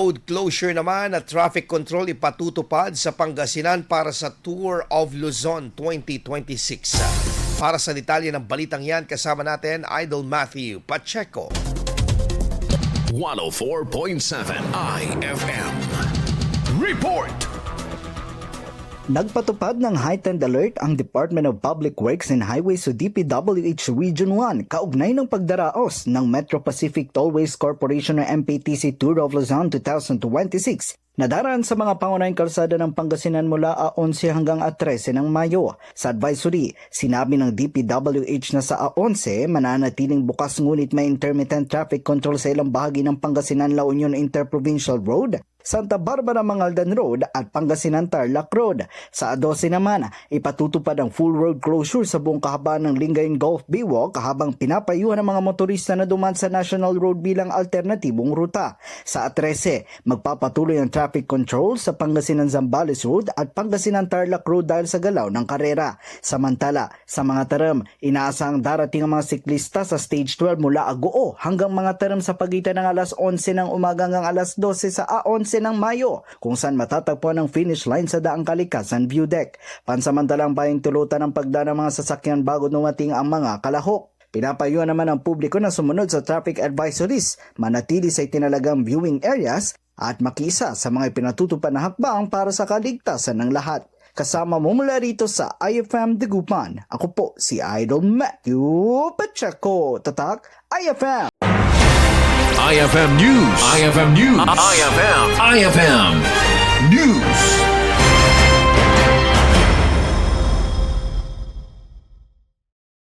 Road closure naman at traffic control ipatutupad sa Pangasinan para sa Tour of Luzon 2026. Para sa detalye ng balitang yan, kasama natin Idol Matthew Pacheco. 104.7 IFM Report. Nagpatupad ng heightened alert ang Department of Public Works and Highways o DPWH Region 1 kaugnay ng pagdaraos ng Metro Pacific Tollways Corporation o MPTC Tour of Luzon 2026 na daraan sa mga pangunahing kalsada ng Pangasinan mula 11 hanggang 13 ng Mayo. Sa advisory, sinabi ng DPWH na sa 11 mananatiling bukas ngunit may intermittent traffic control sa ilang bahagi ng Pangasinan La Union Interprovincial Road, Santa Barbara Mangaldan Road at Pangasinan Tarlac Road. Sa 12 naman, ipatutupad ang full road closure sa buong kahabaan ng Lingayen Gulf Baywalk habang pinapayuhan ng mga motorista na dumaan sa National Road bilang alternatibong ruta. Sa 13, magpapatuloy ang traffic control sa Pangasinan Zambales Road at Pangasinan Tarlac Road dahil sa galaw ng karera. Samantala, sa mga term, inaasahang darating ang mga siklista sa Stage 12 mula Agoo hanggang mga term sa pagitan ng alas 11 ng umaga hanggang alas 12 sa 11 ng Mayo, kung saan matatagpuan ang finish line sa Daang Kalikasan View Deck. Pansamantalang bayang tulutan ang pagdaan ng mga sasakyan bago dumating ang mga kalahok. Pinapayuhan naman ang publiko na sumunod sa traffic advisories, manatili sa itinalagang viewing areas at makiisa sa mga pinatutupad na hakbang para sa kaligtasan ng lahat. Kasama mo mula rito sa IFM Dagupan, ako po si Idol Matthew Pacheco. Tatak IFM! IFM News. IFM News. IFM News.